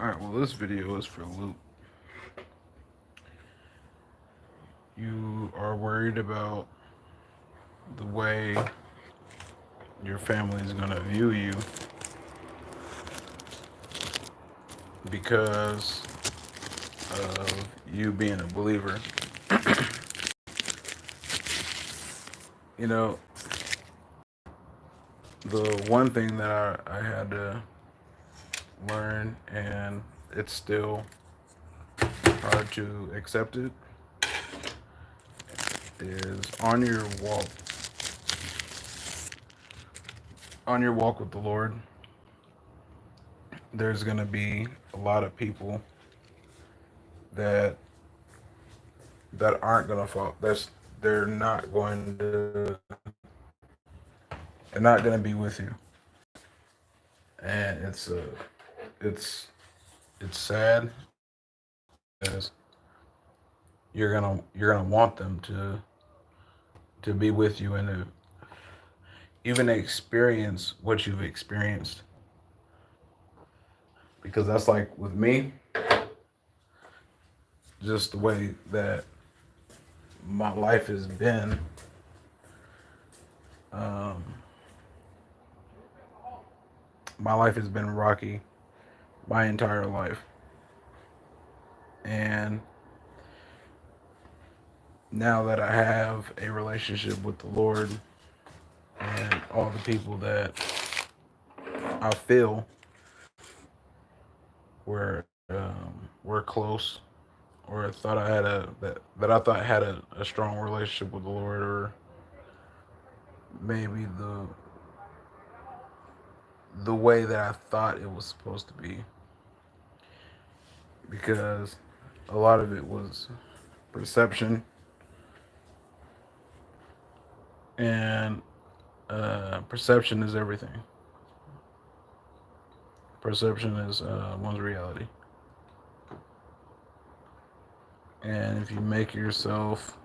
Alright, well, this video is for Luke. You are worried about the way your family is going to view you because of you being a believer. You know, the one thing that I had to learn, and it's still hard to accept it, is on your walk with the Lord, there's going to be a lot of people that aren't going to fall. They're not going to they're not going to be with you, and it's it's sad because you're gonna want them to be with you and to even experience what you've experienced, because that's like with me, just the way that my life has been. Um, my life has been rocky my entire life, and now that I have a relationship with the Lord and all the people that I feel were close, or thought I had that I thought had a strong relationship with the Lord, or maybe the way that I thought it was supposed to be, because a lot of it was perception, and perception is everything. Perception is one's reality, and if you make yourself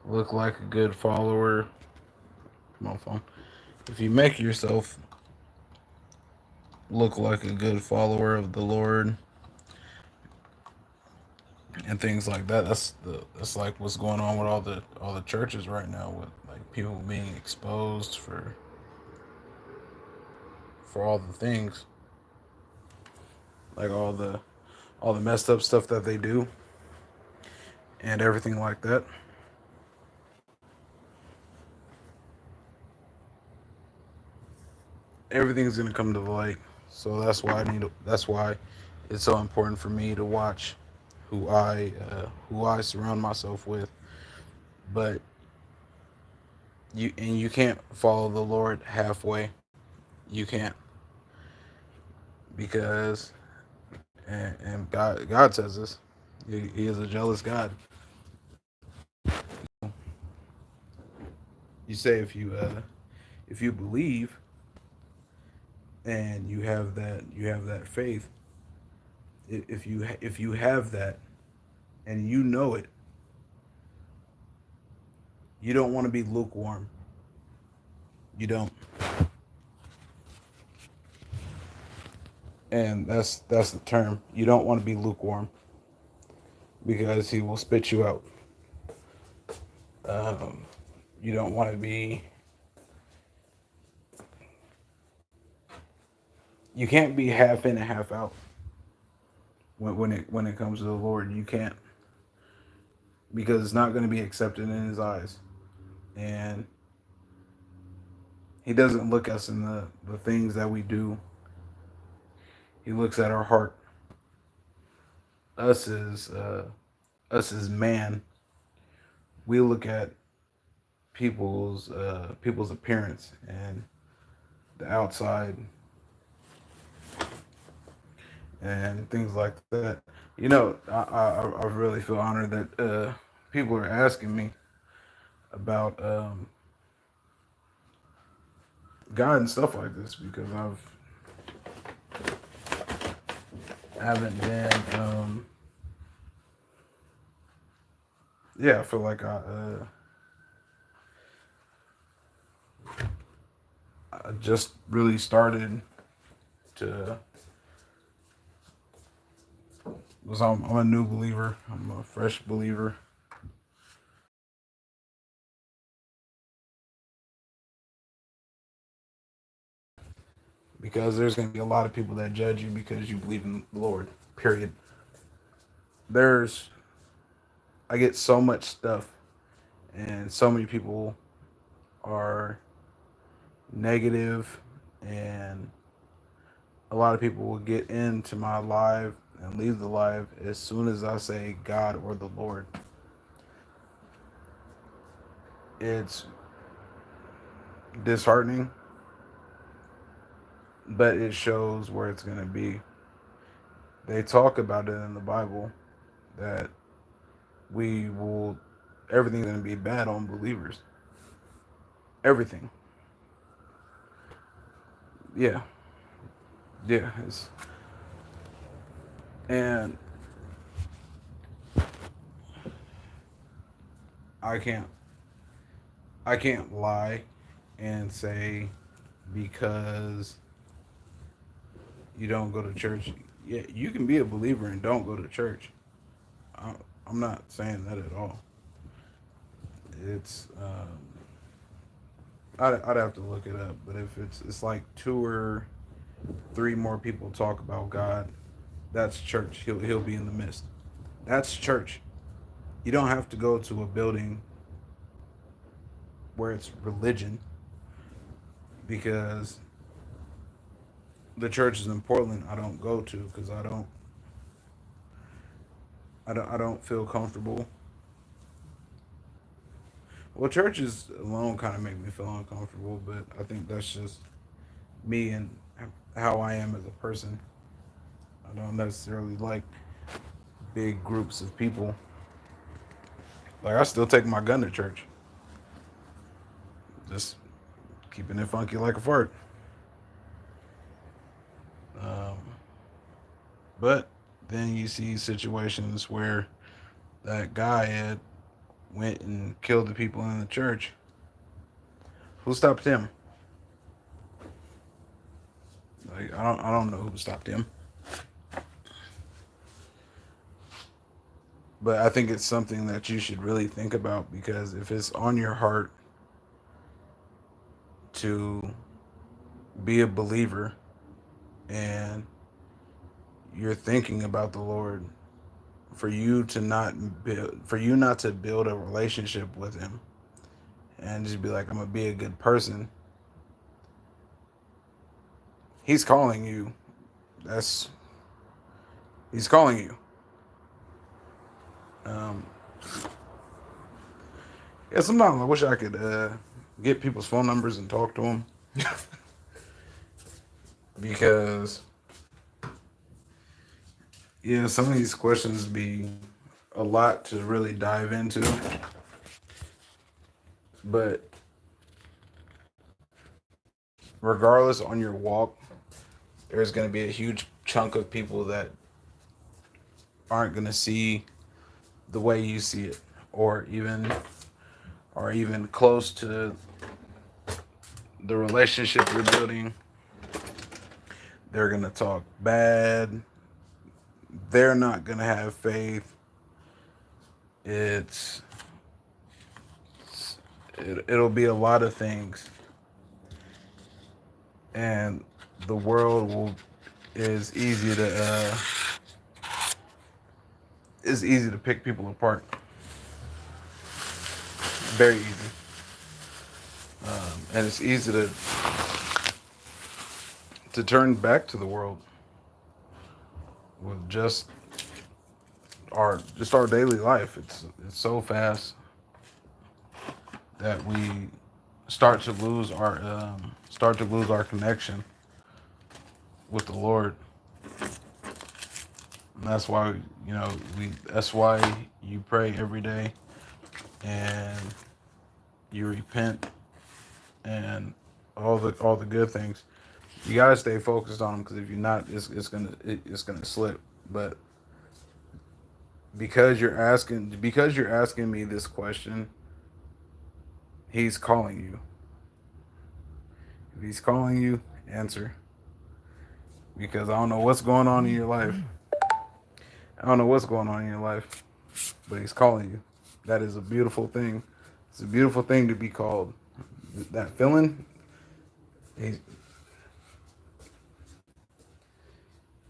look like a good follower, my phone. If you make yourself look like a good follower of the Lord and things like that, that's like what's going on with all the churches right now, with like people being exposed for all the things, like all the messed up stuff that they do and everything like that. Everything's gonna come to the light. So that's why it's so important for me to watch who I surround myself with. But you can't follow the Lord halfway. You can't, because and God says this. He is a jealous God. You say if you believe and you have that faith, if you have that and you know it, you don't want to be lukewarm. You don't. And that's the term. You don't want to be lukewarm, because he will spit you out. Um, you don't want to be. You can't be half in and half out when it comes to the Lord. You can't, because it's not going to be accepted in His eyes, and He doesn't look us in the things that we do. He looks at our heart. Us as us as man, we look at people's appearance and the outside and things like that. I really feel honored that people are asking me about God and stuff like this, because haven't been yeah, I feel like I just really started to So I'm a new believer. I'm a fresh believer. Because there's going to be a lot of people that judge you because you believe in the Lord. Period. There's, I get so much stuff, and so many people are negative, and a lot of people will get into my live and leave the live as soon as I say God or the Lord. It's disheartening, but it shows where it's going to be. They talk about it in the Bible that we will, everything's going to be bad on believers. Everything. Yeah. Yeah. And I can't, I can't lie and say because you don't go to church. Yeah, you can be a believer and don't go to church. I, I'm not saying that at all. It's I'd have to look it up, but if it's like two or three more people talk about God, that's church. He'll be in the midst. That's church. You don't have to go to a building where it's religion because the churches in Portland I don't go to because I don't feel comfortable. Well, churches alone kind of make me feel uncomfortable, but I think that's just me and how I am as a person. I don't necessarily like big groups of people. Like I still take my gun to church, just keeping it funky like a fart. Um, but then you see situations where that guy had went and killed the people in the church. Who stopped him? Like I don't know who stopped him. But I think it's something that you should really think about because if it's on your heart to be a believer and you're thinking about the Lord, for you not to build a relationship with him and just be like, I'm gonna be a good person. He's calling you. That's he's calling you. Um, yeah, sometimes I wish I could get people's phone numbers and talk to them because yeah, some of these questions be a lot to really dive into. But regardless, on your walk, there's going to be a huge chunk of people that aren't going to see the way you see it, or even close to the relationship you're building. They're going to talk bad. They're not going to have faith. It's it'll be a lot of things, and the world will is easy to it's easy to pick people apart. Very easy, and it's easy to turn back to the world with our daily life. It's so fast that we start to lose our connection with the Lord. And that's why that's why you pray every day and you repent and all the good things. You gotta stay focused on them because if you're not, it's gonna slip. But because you're asking me this question, he's calling you. If he's calling you, answer. Because I don't know what's going on in your life. I don't know what's going on in your life, but he's calling you. That is a beautiful thing. It's a beautiful thing to be called. That feeling, he's,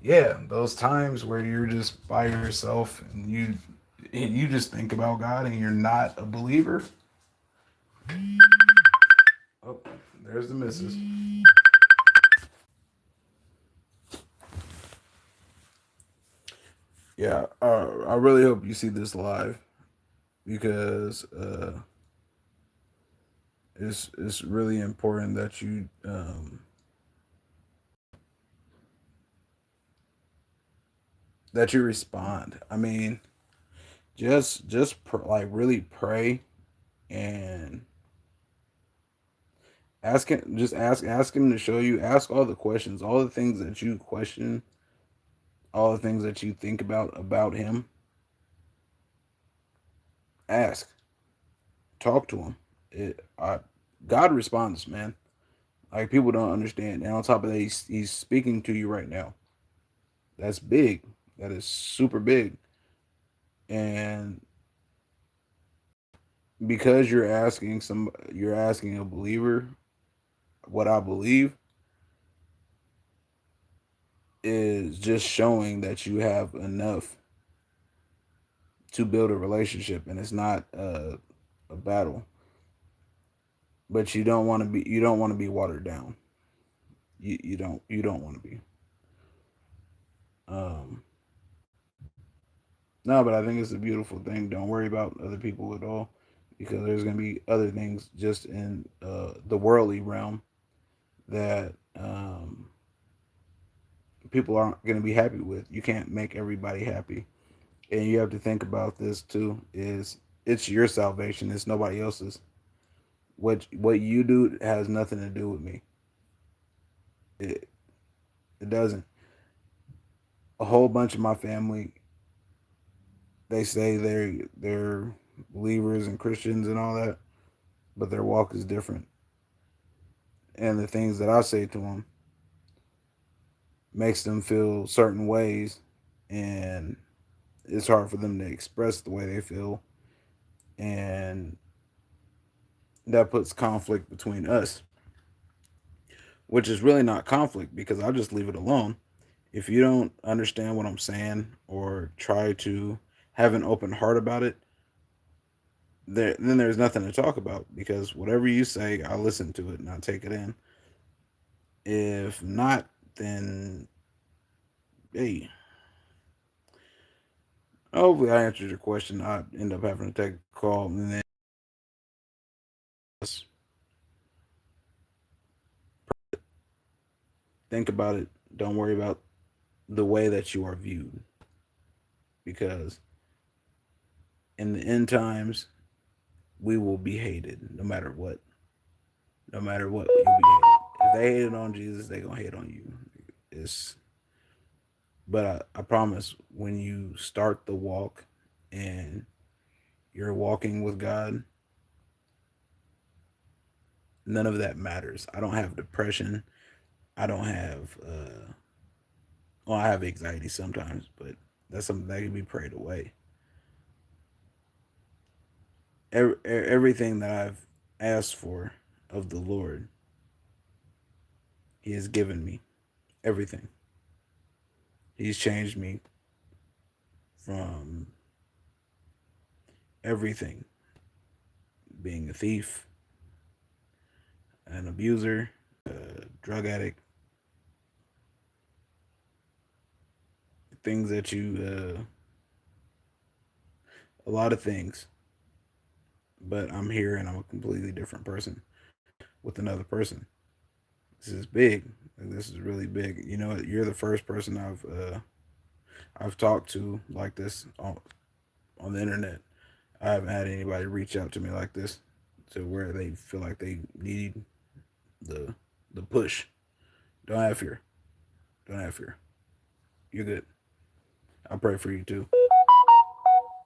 yeah, those times where you're just by yourself and you just think about God and you're not a believer. Oh, there's the missus. Yeah, I really hope you see this live because it's really important that you respond. I mean, like really pray and ask him. Just ask him to show you. Ask all the questions, all the things that you question, all the things that you think about him. Ask, talk to him. God responds, man. Like people don't understand. And on top of that, he's speaking to you right now. That's big. That is super big. And because you're asking a believer what I believe is just showing that you have enough to build a relationship, and it's not a battle. But you don't want to be watered down. You don't want to be. Um, no, but I think it's a beautiful thing. Don't worry about other people at all, because there's gonna be other things just in the worldly realm that people aren't gonna be happy with. You can't make everybody happy, and you have to think about this too. Is it's your salvation? It's nobody else's. What you do has nothing to do with me. It it doesn't. A whole bunch of my family, they say they're believers and Christians and all that, but their walk is different. And the things that I say to them makes them feel certain ways, and it's hard for them to express the way they feel, and that puts conflict between us, which is really not conflict because I just leave it alone. If you don't understand what I'm saying or try to have an open heart about it, then there's nothing to talk about because whatever you say, I listen to it and I take it in. If not, then hey, hopefully I answered your question. I end up having to take a call and then just think about it. Don't worry about the way that you are viewed because in the end times, we will be hated no matter what. No matter what, you'll be hated. If they hated on Jesus, they gonna hate on you. It's but I promise when you start the walk and you're walking with God, none of that matters. I don't have depression. I don't have well, I have anxiety sometimes, but that's something that can be prayed away. Everything that I've asked for of the Lord, He has given me. Everything. He's changed me from everything. Being a thief, an abuser, a drug addict, things that a lot of things. But I'm here and I'm a completely different person with another person. This is big. This is really big. You know, you're the first person I've talked to like this on the internet. I haven't had anybody reach out to me like this to where they feel like they need the the push. Don't have fear. Don't have fear. You're good. I pray for you too.